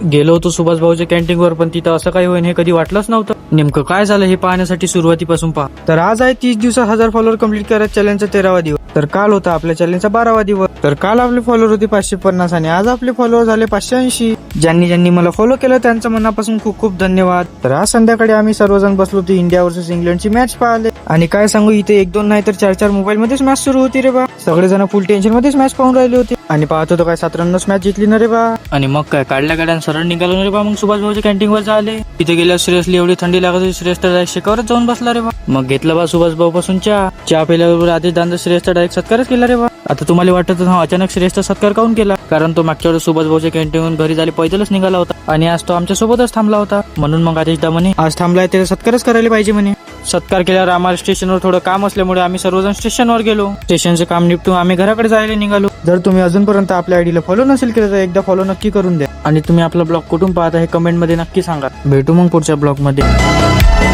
गेलो होतो सुभाष भाऊच्या कॅन्टीनवर, पण तिथं असं काही होईन हे कधी वाटलंच नव्हतं. नेमकं काय झालं हे पाहण्यासाठी सुरुवातीपासून पहा. तर आज आहे 30 दिवसात 1000 फॉलोअर कंप्लीट करत चॅलेंजचा 13वा दिवस. तर काल होता आपल्या चॅलेंजचा 12वा दिवस. तर काल आपले फॉलोअर होते 550 आणि आज आपले फॉलोअर झाले 580. ज्यांनी मला फॉलो केलं त्यांचं मनापासून खूप खूप धन्यवाद. तर आज संध्याकाळी आम्ही सर्वजण बसलो होतो इंडिया वर्सेस इंग्लंडची मॅच पाहिले. आणि काय सांगू, इथे 1-2 नाही तर 4-4 मोबाईल मध्येच मॅच सुरू होती रे बा. सगळेजण फुल टेन्शन मध्येच मॅच पाहून राहिले होते आणि पाहत होतो काय 7 रनच मॅच जिंकली ना रे बा. आणि मग काय काढल्या गाड्यान सरळ निघालो रे बा. मग सुभाष भाऊच्या कॅन्टीनवर झाले. तिथे गेल्या श्रेयसली एवढी थंडी लागत होती, श्रेयस तर डायरेक्ट शेकावरच जाऊन बसला रे बा. मग घेतला बा सुभाष भाऊ पासून चहा पिल्याबरोबर आधीच दांदा श्रेयसचा डायरेक्ट सत्कारच केला रे बा. आता तुम्हाला वाटत हा अचानक श्रेयसचा सत्कार काऊन केला, कारण तो मागच्या वेळेस सुभाष भाऊच्या कॅन्टीनवरून घरी झाले पैदलच निघाला होता आणि आज तो आमच्या सोबतच थांबला होता. म्हणून मग आदेशदा म्हणे आज थांबलाय त्याचा सत्कारच करायला पाहिजे म्हणे. सत्कार केल्यावर आम्हाला स्टेशनवर थोडं काम असल्यामुळे आम्ही सर्वजण स्टेशनवर गेलो. स्टेशनचं काम निपटून आम्ही घराकडे जायला निघालो. जर तुम्ही अजूनपर्यंत आपल्या आयडीला फॉलो नसेल केलं तर एकदा फॉलो नक्की करून द्या. आणि तुम्ही आपला ब्लॉग कुठून पाहता हे कमेंट मध्ये नक्की सांगा. भेटू मग पुढच्या ब्लॉग मध्ये.